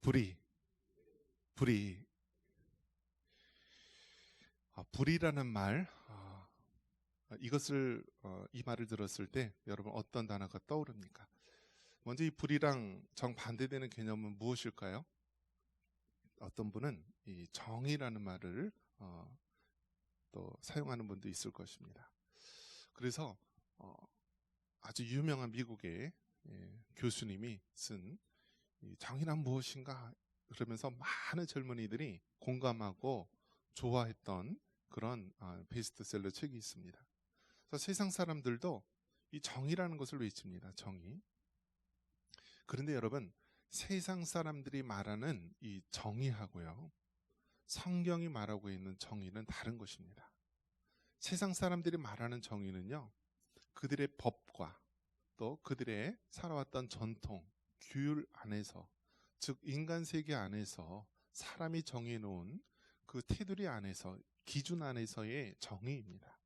불의, 불의. 불의라는 말, 이 말을 들었을 때 여러분 어떤 단어가 떠오릅니까? 먼저 이 불의랑 정반대되는 개념은 무엇일까요? 어떤 분은 이 정의라는 말을 또 사용하는 분도 있을 것입니다. 그래서 아주 유명한 미국의 교수님이 쓴 이 정의란 무엇인가 그러면서 많은 젊은이들이 공감하고 좋아했던 그런 베스트셀러 책이 있습니다. 그래서 세상 사람들도 이 정의라는 것을 외칩니다. 정의. 그런데 여러분, 세상 사람들이 말하는 이 정의하고요, 성경이 말하고 있는 정의는 다른 것입니다. 세상 사람들이 말하는 정의는요, 그들의 법과 또 그들의 살아왔던 전통, 규율 안에서, 즉 인간 세계 안에서 사람이 정해놓은 그 테두리 안에서, 기준 안에서의 정의입니다.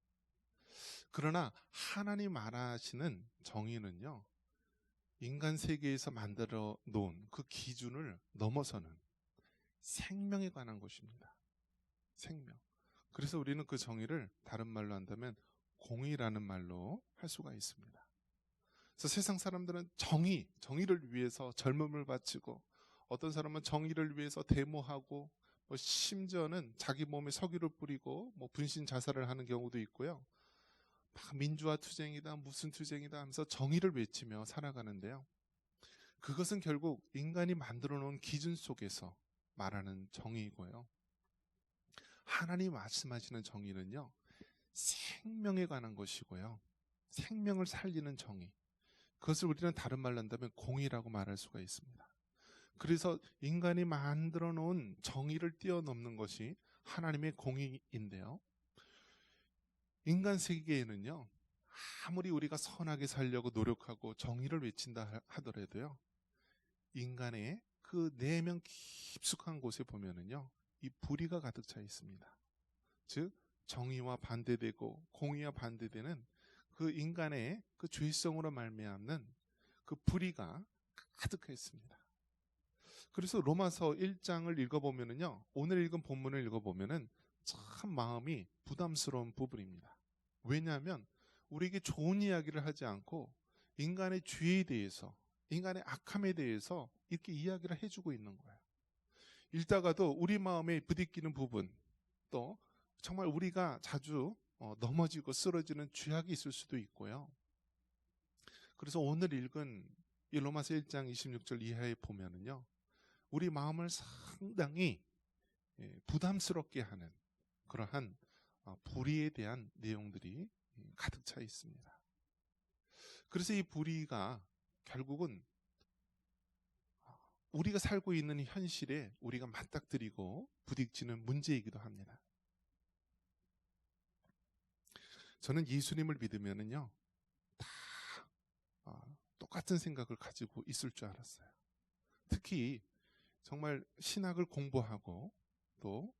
그러나 하나님 말하시는 정의는요, 인간 세계에서 만들어 놓은 그 기준을 넘어서는 생명에 관한 것입니다. 생명. 그래서 우리는 그 정의를 다른 말로 한다면 공의라는 말로 할 수가 있습니다. 그래서 세상 사람들은 정의를 위해서 젊음을 바치고, 어떤 사람은 정의를 위해서 데모하고, 심지어는 자기 몸에 석유를 뿌리고 분신 자살을 하는 경우도 있고요. 막 민주화 투쟁이다, 무슨 투쟁이다 하면서 정의를 외치며 살아가는데요. 그것은 결국 인간이 만들어 놓은 기준 속에서 말하는 정의이고요. 하나님 말씀하시는 정의는요, 생명에 관한 것이고요. 생명을 살리는 정의. 그것을 우리는 다른 말로 한다면 공의라고 말할 수가 있습니다. 그래서 인간이 만들어 놓은 정의를 뛰어넘는 것이 하나님의 공의인데요. 인간 세계에는요, 아무리 우리가 선하게 살려고 노력하고 정의를 외친다 하더라도요, 인간의 그 내면 깊숙한 곳에 보면은요, 이 불의가 가득 차 있습니다. 즉 정의와 반대되고 공의와 반대되는 그 인간의 그 죄성으로 말미암는 그 불의가 가득해 있습니다. 그래서 로마서 1장을 읽어보면은요, 오늘 읽은 본문을 읽어보면은 참 마음이 부담스러운 부분입니다. 왜냐하면 우리에게 좋은 이야기를 하지 않고 인간의 죄에 대해서, 인간의 악함에 대해서 이렇게 이야기를 해주고 있는 거예요. 읽다가도 우리 마음에 부딪히는 부분, 또 정말 우리가 자주 넘어지고 쓰러지는 죄악이 있을 수도 있고요. 그래서 오늘 읽은 이 로마서 1장 26절 이하에 보면은요, 우리 마음을 상당히 부담스럽게 하는 그러한 불의에 대한 내용들이 가득 차 있습니다. 그래서 이 불의가 결국은 우리가 살고 있는 현실에 우리가 맞닥뜨리고 부딪히는 문제이기도 합니다. 저는 예수님을 믿으면은요, 다 똑같은 생각을 가지고 있을 줄 알았어요. 특히 정말 신학을 공부하고 또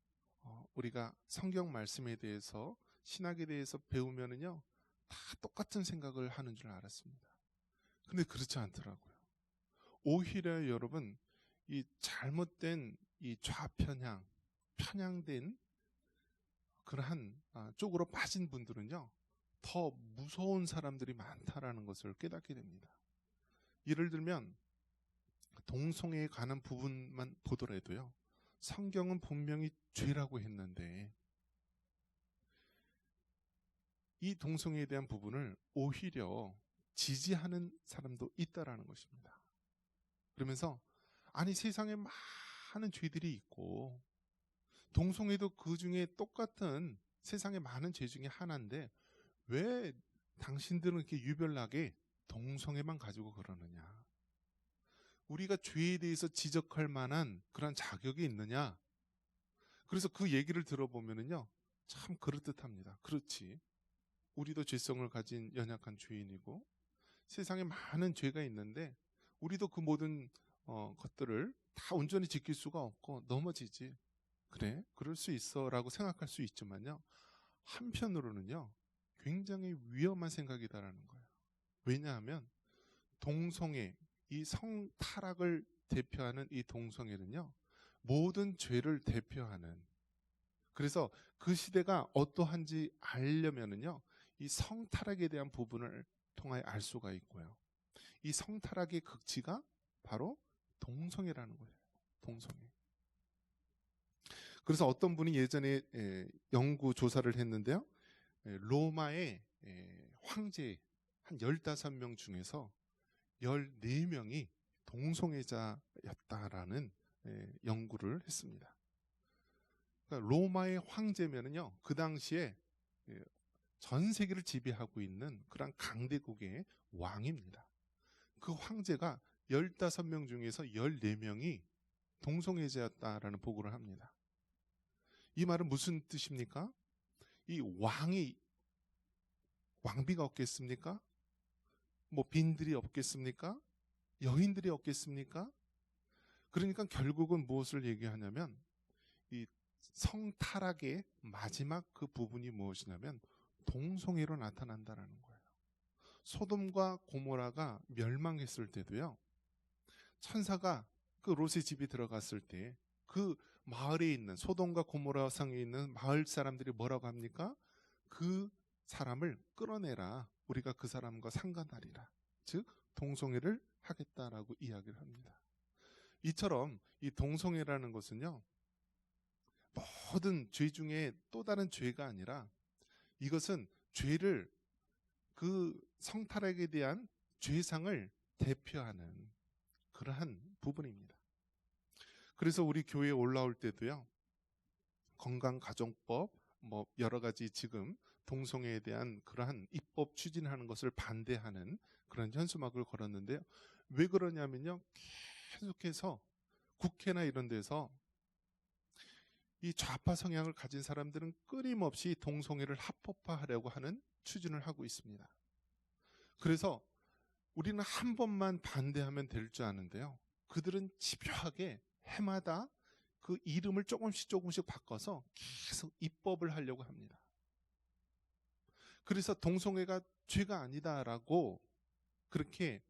우리가 성경 말씀에 대해서, 신학에 대해서 배우면은요, 다 똑같은 생각을 하는 줄 알았습니다. 근데 그렇지 않더라고요. 오히려 여러분, 이 잘못된 이 좌편향, 편향된 그러한 쪽으로 빠진 분들은요, 더 무서운 사람들이 많다라는 것을 깨닫게 됩니다. 예를 들면 동성애에 관한 부분만 보더라도요, 성경은 분명히 죄라고 했는데 이 동성애에 대한 부분을 오히려 지지하는 사람도 있다라는 것입니다. 그러면서 아니, 세상에 많은 죄들이 있고 동성애도 그 중에 똑같은 세상에 많은 죄 중에 하나인데 왜 당신들은 이렇게 유별나게 동성애만 가지고 그러느냐? 우리가 죄에 대해서 지적할 만한 그런 자격이 있느냐? 그래서 그 얘기를 들어보면은요, 참 그럴듯합니다. 그렇지. 우리도 죄성을 가진 연약한 죄인이고 세상에 많은 죄가 있는데 우리도 그 모든 것들을 다 온전히 지킬 수가 없고 넘어지지. 그래, 그럴 수 있어 라고 생각할 수 있지만요, 한편으로는요, 굉장히 위험한 생각이다라는 거예요. 왜냐하면 동성애, 이 성타락을 대표하는 이 동성애는요, 모든 죄를 대표하는, 그래서 그 시대가 어떠한지 알려면은요, 이 성타락에 대한 부분을 통하여 알 수가 있고요. 이 성타락의 극치가 바로 동성애라는 거예요. 동성애. 그래서 어떤 분이 예전에 연구 조사를 했는데요, 로마의 황제 한 15명 중에서 14명이 동성애자였다라는 연구를 했습니다. 그러니까 로마의 황제면은요, 그 당시에 전 세계를 지배하고 있는 그런 강대국의 왕입니다. 그 황제가 15명 중에서 14명이 동성애자였다라는 보고를 합니다. 이 말은 무슨 뜻입니까? 이 왕이 왕비가 없겠습니까? 뭐 빈들이 없겠습니까? 여인들이 없겠습니까? 그러니까 결국은 무엇을 얘기하냐면 이 성타락의 마지막 그 부분이 무엇이냐면 동성애로 나타난다라는 거예요. 소돔과 고모라가 멸망했을 때도요, 천사가 그 롯의 집에 들어갔을 때 그 마을에 있는 소돔과 고모라 성에 있는 마을 사람들이 뭐라고 합니까? 그 사람을 끌어내라. 우리가 그 사람과 상관하리라. 즉 동성애를 하겠다라고 이야기를 합니다. 이처럼 이 동성애라는 것은요, 모든 죄 중에 또 다른 죄가 아니라 이것은 죄를, 그 성타락에 대한 죄상을 대표하는 그러한 부분입니다. 그래서 우리 교회에 올라올 때도요, 건강가정법, 뭐 여러 가지 지금 동성애에 대한 그러한 입법 추진하는 것을 반대하는 그런 현수막을 걸었는데요. 왜 그러냐면요, 계속해서 국회나 이런 데서 이 좌파 성향을 가진 사람들은 끊임없이 동성애를 합법화하려고 하는 추진을 하고 있습니다. 그래서 우리는 한 번만 반대하면 될 줄 아는데요, 그들은 집요하게 해마다 그 이름을 조금씩 바꿔서 계속 입법을 하려고 합니다. 그래서 동성애가 죄가 아니다라고 그렇게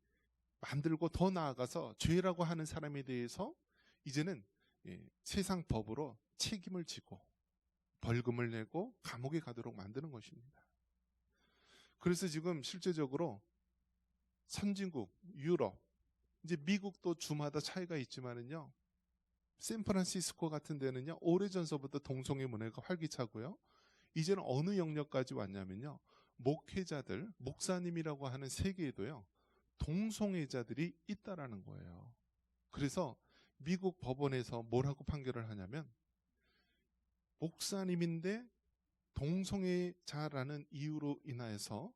만들고, 더 나아가서 죄라고 하는 사람에 대해서 이제는 세상 법으로 책임을 지고 벌금을 내고 감옥에 가도록 만드는 것입니다. 그래서 지금 실제적으로 선진국, 유럽, 이제 미국도 주마다 차이가 있지만은요, 샌프란시스코 같은 데는요, 오래전서부터 동성애 문화가 활기차고요, 이제는 어느 영역까지 왔냐면요, 목회자들, 목사님이라고 하는 세계에도요, 동성애자들이 있다라는 거예요. 그래서 미국 법원에서 뭐라고 판결을 하냐면, 목사님인데 동성애자라는 이유로 인하여서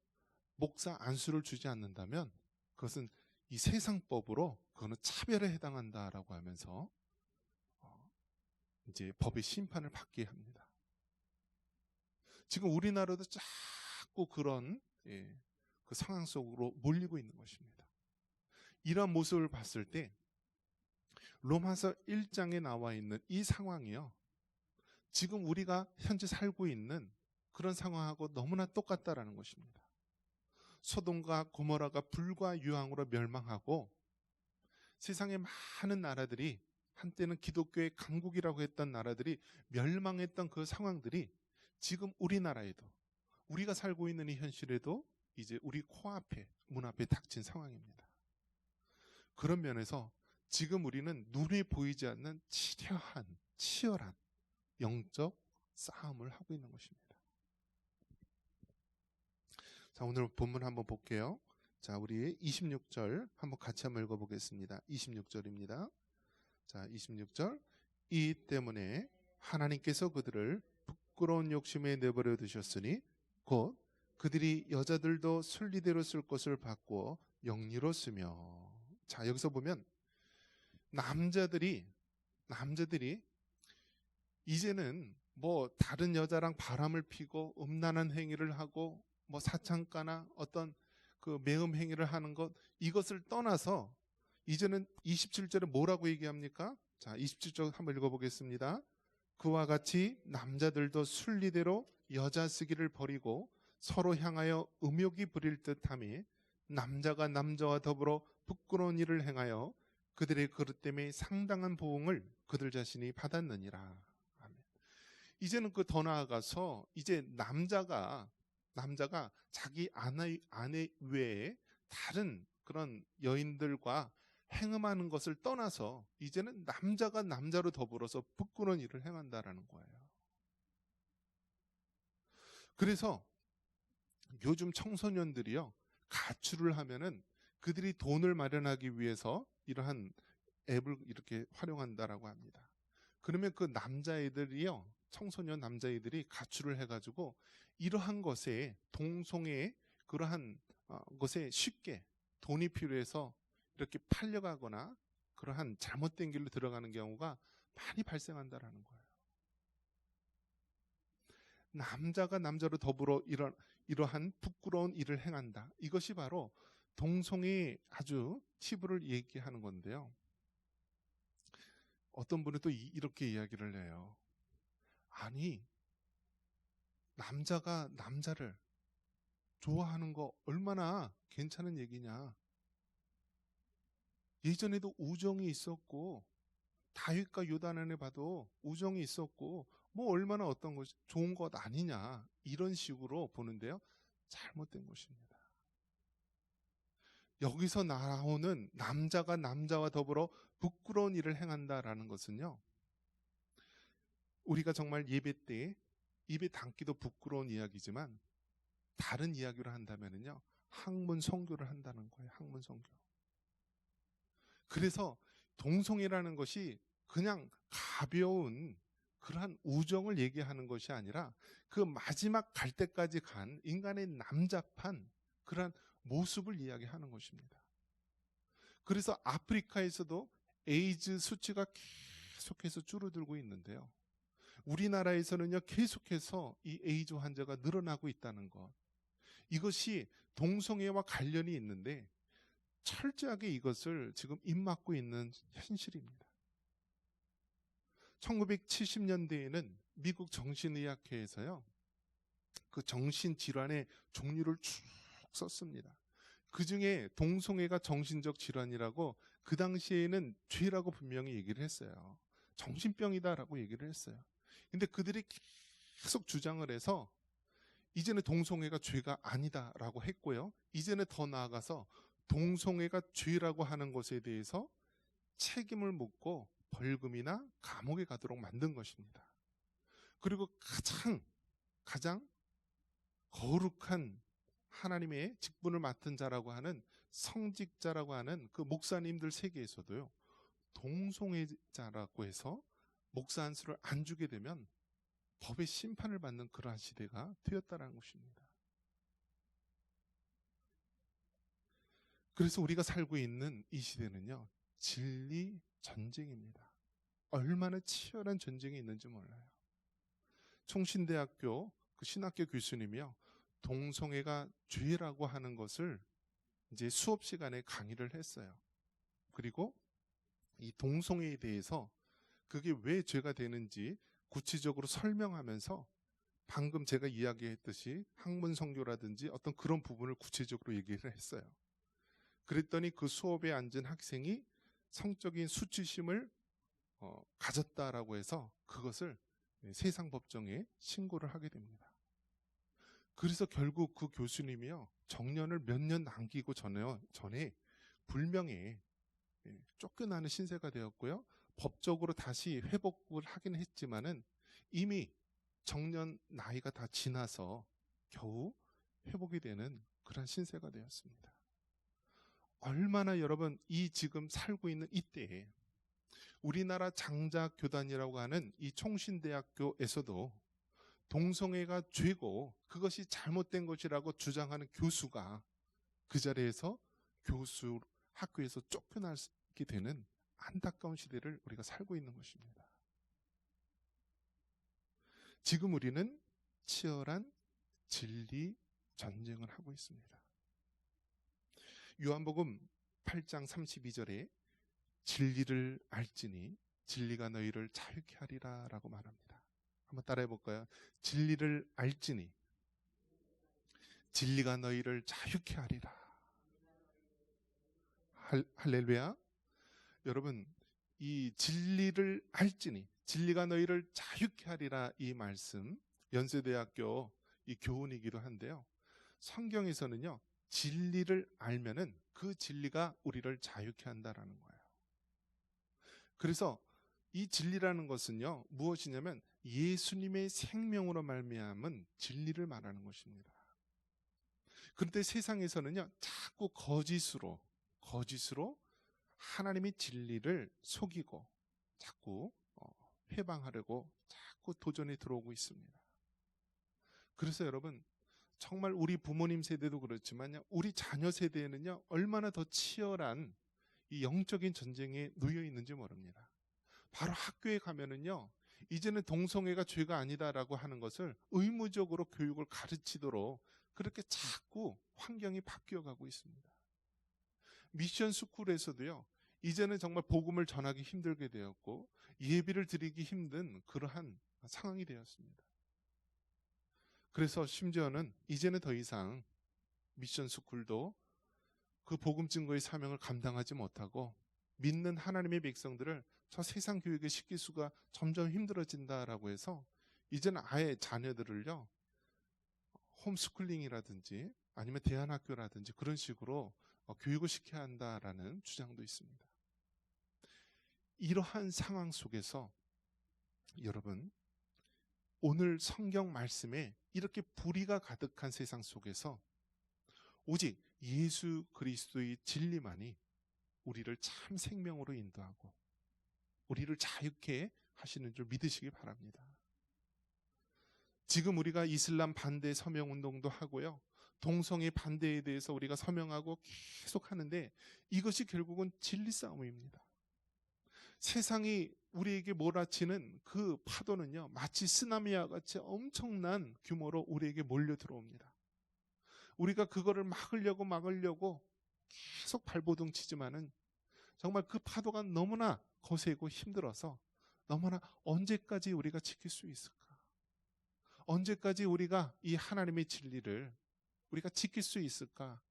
목사 안수를 주지 않는다면 그것은 이 세상법으로 그거는 차별에 해당한다라고 하면서 이제 법의 심판을 받게 합니다. 지금 우리나라도 자꾸 그런 그 상황 속으로 몰리고 있는 것입니다. 이런 모습을 봤을 때 로마서 1장에 나와 있는 이 상황이요, 지금 우리가 현재 살고 있는 그런 상황하고 너무나 똑같다라는 것입니다. 소돔과 고모라가 불과 유황으로 멸망하고 세상의 많은 나라들이, 한때는 기독교의 강국이라고 했던 나라들이 멸망했던 그 상황들이 지금 우리나라에도, 우리가 살고 있는 이 현실에도 이제 우리 코앞에, 문 앞에 닥친 상황입니다. 그런 면에서 지금 우리는 눈에 보이지 않는 치열한 영적 싸움을 하고 있는 것입니다. 자, 오늘 본문 한번 볼게요. 자, 우리 26절 한번 같이 한번 읽어보겠습니다. 26절입니다. 자, 26절. 이 때문에 하나님께서 그들을 부끄러운 욕심에 내버려 두셨으니 곧 그들이 여자들도 순리대로 쓸 것을 바꾸어 영리로 쓰며. 자, 여기서 보면 남자들이 이제는 뭐 다른 여자랑 바람을 피고 음란한 행위를 하고 뭐 사창가나 어떤 그 매음 행위를 하는 것, 이것을 떠나서 이제는 27절에 뭐라고 얘기합니까? 자, 27절 한번 읽어보겠습니다. 그와 같이 남자들도 순리대로 여자 쓰기를 버리고 서로 향하여 음욕이 부릴 듯함이 남자가 남자와 더불어 부끄러운 일을 행하여 그들의 그릇 때문에 상당한 보응을 그들 자신이 받았느니라. 아멘. 이제는 그 더 나아가서 이제 남자가 자기 아내 외에 다른 그런 여인들과 행음하는 것을 떠나서 이제는 남자가 남자로 더불어서 부끄러운 일을 행한다라는 거예요. 그래서 요즘 청소년들이요, 가출을 하면은 그들이 돈을 마련하기 위해서 이러한 앱을 이렇게 활용한다라고 합니다. 그러면 그 남자애들이요, 청소년 남자애들이 가출을 해가지고 이러한 것에 동성애의 그러한 것에 쉽게 돈이 필요해서 이렇게 팔려가거나 그러한 잘못된 길로 들어가는 경우가 많이 발생한다라는 거예요. 남자가 남자로 더불어 이러한 부끄러운 일을 행한다. 이것이 바로 동성애의 아주 치부를 얘기하는 건데요. 어떤 분은 또 이렇게 이야기를 해요. 아니, 남자가 남자를 좋아하는 거 얼마나 괜찮은 얘기냐. 예전에도 우정이 있었고 다윗과 요단안에 봐도 우정이 있었고 뭐 얼마나 어떤 것이 좋은 것 아니냐, 이런 식으로 보는데요, 잘못된 것입니다. 여기서 나오는 남자가 남자와 더불어 부끄러운 일을 행한다라는 것은요, 우리가 정말 예배 때 입에 담기도 부끄러운 이야기지만 다른 이야기로 한다면요, 학문 선교를 한다는 거예요. 학문 선교. 그래서 동성애라는 것이 그냥 가벼운 그러한 우정을 얘기하는 것이 아니라 그 마지막 갈 때까지 간 인간의 남잡한 그러한 모습을 이야기하는 것입니다. 그래서 아프리카에서도 에이즈 수치가 계속해서 줄어들고 있는데요, 우리나라에서는요, 계속해서 이 에이즈 환자가 늘어나고 있다는 것, 이것이 동성애와 관련이 있는데 철저하게 이것을 지금 입막고 있는 현실입니다. 1970년대에는 미국 정신의학회에서요, 그 정신질환의 종류를 쭉 썼습니다. 그 중에 동성애가 정신적 질환이라고 그 당시에는 죄라고 분명히 얘기를 했어요. 정신병이다라고 얘기를 했어요. 근데 그들이 계속 주장을 해서 이제는 동성애가 죄가 아니다라고 했고요, 이제는 더 나아가서 동성애가 죄라고 하는 것에 대해서 책임을 묻고 벌금이나 감옥에 가도록 만든 것입니다. 그리고 가장 거룩한 하나님의 직분을 맡은 자라고 하는 성직자라고 하는 그 목사님들 세계에서도요, 동성애자라고 해서 목사 한 수를 안 주게 되면 법의 심판을 받는 그러한 시대가 되었다는 것입니다. 그래서 우리가 살고 있는 이 시대는요, 진리 전쟁입니다. 얼마나 치열한 전쟁이 있는지 몰라요. 총신대학교 그 신학교 교수님이요, 동성애가 죄라고 하는 것을 이제 수업 시간에 강의를 했어요. 그리고 이 동성애에 대해서 그게 왜 죄가 되는지 구체적으로 설명하면서 방금 제가 이야기했듯이 학문 선교라든지 어떤 그런 부분을 구체적으로 얘기를 했어요. 그랬더니 그 수업에 앉은 학생이 성적인 수치심을 가졌다라고 해서 그것을 세상법정에 신고를 하게 됩니다. 그래서 결국 그 교수님이요, 정년을 몇 년 남기고 전에 불명예 쫓겨나는 신세가 되었고요, 법적으로 다시 회복을 하긴 했지만은 이미 정년 나이가 다 지나서 겨우 회복이 되는 그런 신세가 되었습니다. 얼마나 여러분 이 지금 살고 있는 이때에 우리나라 장자교단이라고 하는 이 총신대학교에서도 동성애가 죄고 그것이 잘못된 것이라고 주장하는 교수가 그 자리에서 학교에서 쫓겨나게 되는 안타까운 시대를 우리가 살고 있는 것입니다. 지금 우리는 치열한 진리 전쟁을 하고 있습니다. 요한복음 8장 32절에 진리를 알지니 진리가 너희를 자유케 하리라 라고 말합니다. 한번 따라해 볼까요? 진리를 알지니 진리가 너희를 자유케 하리라. 할렐루야. 여러분, 이 진리를 알지니 진리가 너희를 자유케 하리라, 이 말씀 연세대학교 이 교훈이기도 한데요. 성경에서는요, 진리를 알면은 그 진리가 우리를 자유케 한다라는 거예요. 그래서 이 진리라는 것은요, 무엇이냐면 예수님의 생명으로 말미암은 진리를 말하는 것입니다. 그런데 세상에서는요, 자꾸 거짓으로 하나님의 진리를 속이고 자꾸 회방하려고 자꾸 도전에 들어오고 있습니다. 그래서 여러분, 정말 우리 부모님 세대도 그렇지만요, 우리 자녀 세대에는요, 얼마나 더 치열한 이 영적인 전쟁에 놓여 있는지 모릅니다. 바로 학교에 가면은요, 이제는 동성애가 죄가 아니다라고 하는 것을 의무적으로 교육을 가르치도록 그렇게 자꾸 환경이 바뀌어가고 있습니다. 미션 스쿨에서도요, 이제는 정말 복음을 전하기 힘들게 되었고 예비를 드리기 힘든 그러한 상황이 되었습니다. 그래서 심지어는 이제는 더 이상 미션 스쿨도 그 복음 증거의 사명을 감당하지 못하고 믿는 하나님의 백성들을 저 세상 교육에 시킬 수가 점점 힘들어진다라고 해서 이제는 아예 자녀들을요, 홈스쿨링이라든지 아니면 대안학교라든지 그런 식으로 교육을 시켜야 한다라는 주장도 있습니다. 이러한 상황 속에서 여러분, 오늘 성경 말씀에 이렇게 불의가 가득한 세상 속에서 오직 예수 그리스도의 진리만이 우리를 참 생명으로 인도하고 우리를 자유케 하시는 줄 믿으시기 바랍니다. 지금 우리가 이슬람 반대 서명 운동도 하고요, 동성애 반대에 대해서 우리가 서명하고 계속 하는데 이것이 결국은 진리 싸움입니다. 세상이 우리에게 몰아치는 그 파도는요, 마치 쓰나미와 같이 엄청난 규모로 우리에게 몰려 들어옵니다. 우리가 그거를 막으려고 계속 발버둥 치지만은 정말 그 파도가 너무나 거세고 힘들어서 너무나 언제까지 우리가 지킬 수 있을까? 언제까지 우리가 이 하나님의 진리를 우리가 지킬 수 있을까?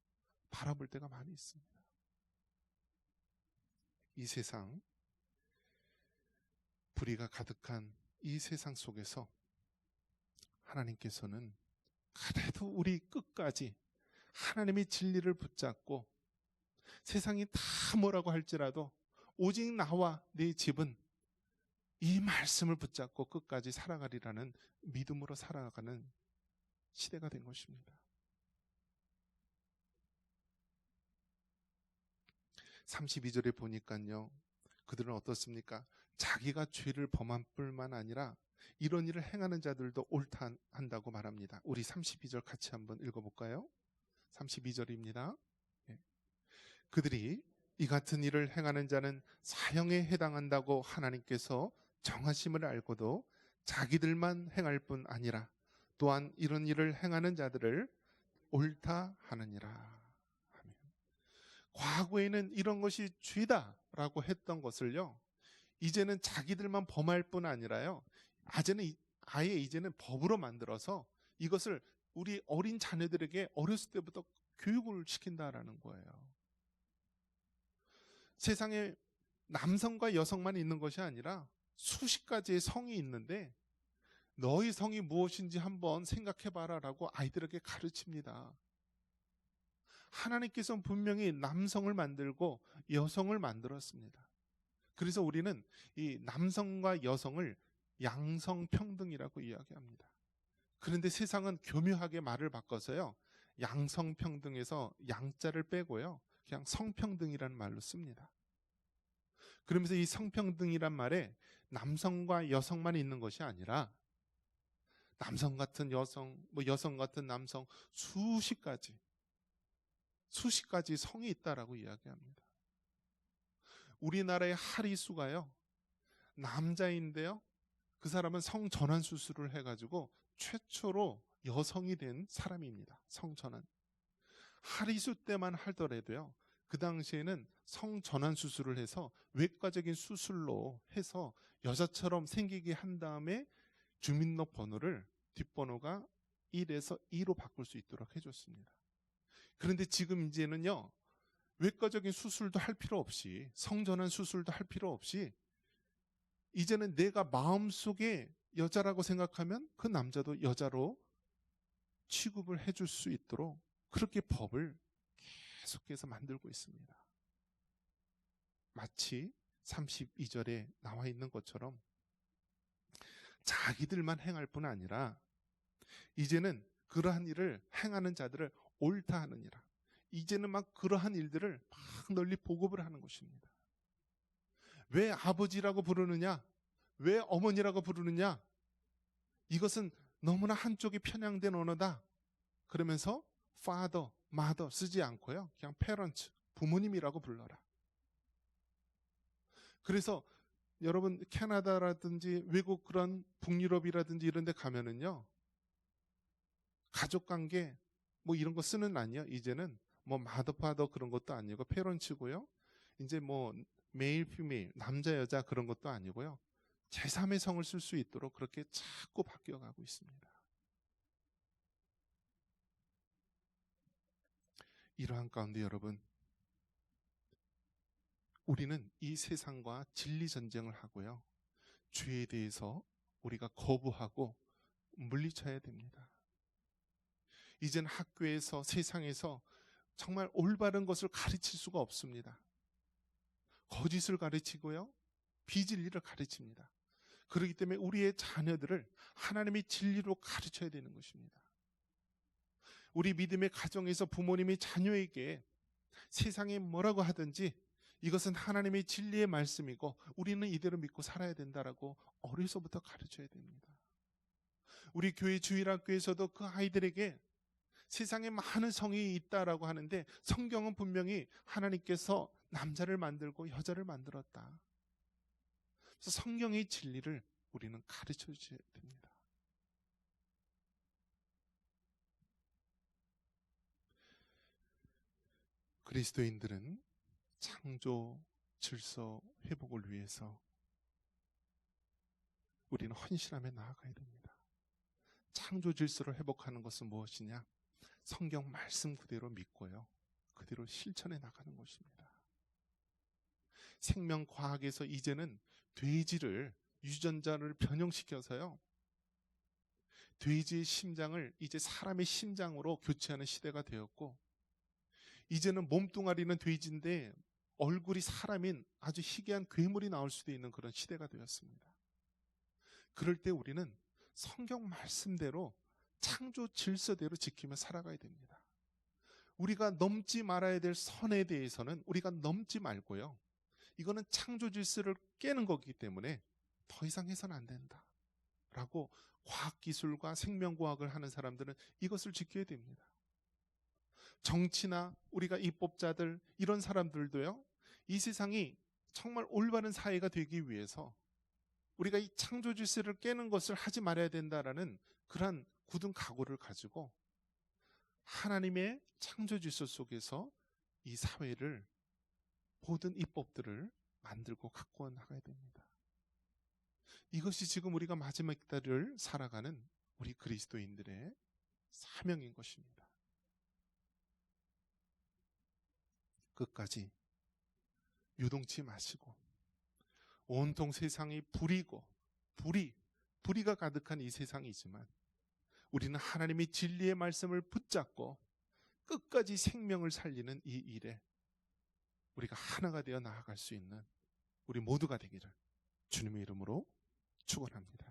바라볼 때가 많이 있습니다. 이 세상, 불의가 가득한 이 세상 속에서 하나님께서는 그래도 우리 끝까지 하나님의 진리를 붙잡고 세상이 다 뭐라고 할지라도 오직 나와 내 집은 이 말씀을 붙잡고 끝까지 살아가리라는 믿음으로 살아가는 시대가 된 것입니다. 32절에 보니까요, 그들은 어떻습니까? 자기가 죄를 범한 뿐만 아니라 이런 일을 행하는 자들도 옳다 한다고 말합니다. 우리 32절 같이 한번 읽어볼까요? 32절입니다. 그들이 이 같은 일을 행하는 자는 사형에 해당한다고 하나님께서 정하심을 알고도 자기들만 행할 뿐 아니라 또한 이런 일을 행하는 자들을 옳다 하느니라. 과거에는 이런 것이 죄다라고 했던 것을요, 이제는 자기들만 범할 뿐 아니라요, 아예 이제는 법으로 만들어서 이것을 우리 어린 자녀들에게 어렸을 때부터 교육을 시킨다라는 거예요. 세상에 남성과 여성만 있는 것이 아니라 수십 가지의 성이 있는데 너희 성이 무엇인지 한번 생각해봐라 라고 아이들에게 가르칩니다. 하나님께서는 분명히 남성을 만들고 여성을 만들었습니다. 그래서 우리는 이 남성과 여성을 양성평등이라고 이야기합니다. 그런데 세상은 교묘하게 말을 바꿔서요, 양성평등에서 양자를 빼고요, 그냥 성평등이라는 말로 씁니다. 그러면서 이 성평등이란 말에 남성과 여성만 있는 것이 아니라 남성 같은 여성, 여성 같은 남성, 수십 가지 성이 있다라고 이야기합니다. 우리나라의 하리수가요, 남자인데요, 그 사람은 성전환 수술을 해가지고 최초로 여성이 된 사람입니다. 성전환. 하리수 때만 하더라도요, 그 당시에는 성전환 수술을 해서 외과적인 수술로 해서 여자처럼 생기게 한 다음에 주민등록번호를 뒷번호가 1에서 2로 바꿀 수 있도록 해줬습니다. 그런데 지금 이제는요, 외과적인 수술도 할 필요 없이, 성전환 수술도 할 필요 없이, 이제는 내가 마음속에 여자라고 생각하면 그 남자도 여자로 취급을 해줄 수 있도록 그렇게 법을 계속해서 만들고 있습니다. 마치 32절에 나와 있는 것처럼 자기들만 행할 뿐 아니라 이제는 그러한 일을 행하는 자들을 옳다 하느니라. 이제는 막 그러한 일들을 막 널리 보급을 하는 것입니다. 왜 아버지라고 부르느냐? 왜 어머니라고 부르느냐? 이것은 너무나 한쪽이 편향된 언어다. 그러면서 father, mother 쓰지 않고요. 그냥 parents, 부모님이라고 불러라. 그래서 여러분 캐나다라든지 외국 그런 북유럽이라든지 이런 데 가면은요. 가족관계 뭐 이런 거 쓰는 아니요. 이제는 뭐 mother, father 그런 것도 아니고 parents고요. 이제 뭐 male, female, 남자, 여자 그런 것도 아니고요. 제3의 성을 쓸 수 있도록 그렇게 자꾸 바뀌어가고 있습니다. 이러한 가운데 여러분, 우리는 이 세상과 진리 전쟁을 하고요. 죄에 대해서 우리가 거부하고 물리쳐야 됩니다. 이젠 학교에서 세상에서 정말 올바른 것을 가르칠 수가 없습니다. 거짓을 가르치고요. 비진리를 가르칩니다. 그렇기 때문에 우리의 자녀들을 하나님의 진리로 가르쳐야 되는 것입니다. 우리 믿음의 가정에서 부모님이 자녀에게 세상에 뭐라고 하든지 이것은 하나님의 진리의 말씀이고 우리는 이대로 믿고 살아야 된다라고 어려서부터 가르쳐야 됩니다. 우리 교회 주일학교에서도 그 아이들에게 세상에 많은 성이 있다라고 하는데 성경은 분명히 하나님께서 남자를 만들고 여자를 만들었다. 그래서 성경의 진리를 우리는 가르쳐 줘야 됩니다. 그리스도인들은 창조 질서 회복을 위해서 우리는 헌신하며 나아가야 됩니다. 창조 질서를 회복하는 것은 무엇이냐? 성경 말씀 그대로 믿고요. 그대로 실천해 나가는 것입니다. 생명과학에서 이제는 돼지를 유전자를 변형시켜서요. 돼지의 심장을 이제 사람의 심장으로 교체하는 시대가 되었고 이제는 몸뚱아리는 돼지인데 얼굴이 사람인 아주 희귀한 괴물이 나올 수도 있는 그런 시대가 되었습니다. 그럴 때 우리는 성경 말씀대로 창조 질서대로 지키며 살아가야 됩니다. 우리가 넘지 말아야 될 선에 대해서는 우리가 넘지 말고요. 이거는 창조 질서를 깨는 거기 때문에 더 이상 해서는 안 된다. 라고 과학기술과 생명과학을 하는 사람들은 이것을 지켜야 됩니다. 정치나 우리가 입법자들 이런 사람들도요. 이 세상이 정말 올바른 사회가 되기 위해서 우리가 이 창조 질서를 깨는 것을 하지 말아야 된다라는 그러한 굳은 각오를 가지고 하나님의 창조 질서 속에서 이 사회를 모든 입법들을 만들고 갖고 나가야 됩니다. 이것이 지금 우리가 마지막 때를 살아가는 우리 그리스도인들의 사명인 것입니다. 끝까지 유동치 마시고 온통 세상이 불의가 가득한 이 세상이지만 우리는 하나님의 진리의 말씀을 붙잡고 끝까지 생명을 살리는 이 일에 우리가 하나가 되어 나아갈 수 있는 우리 모두가 되기를 주님의 이름으로 축원합니다.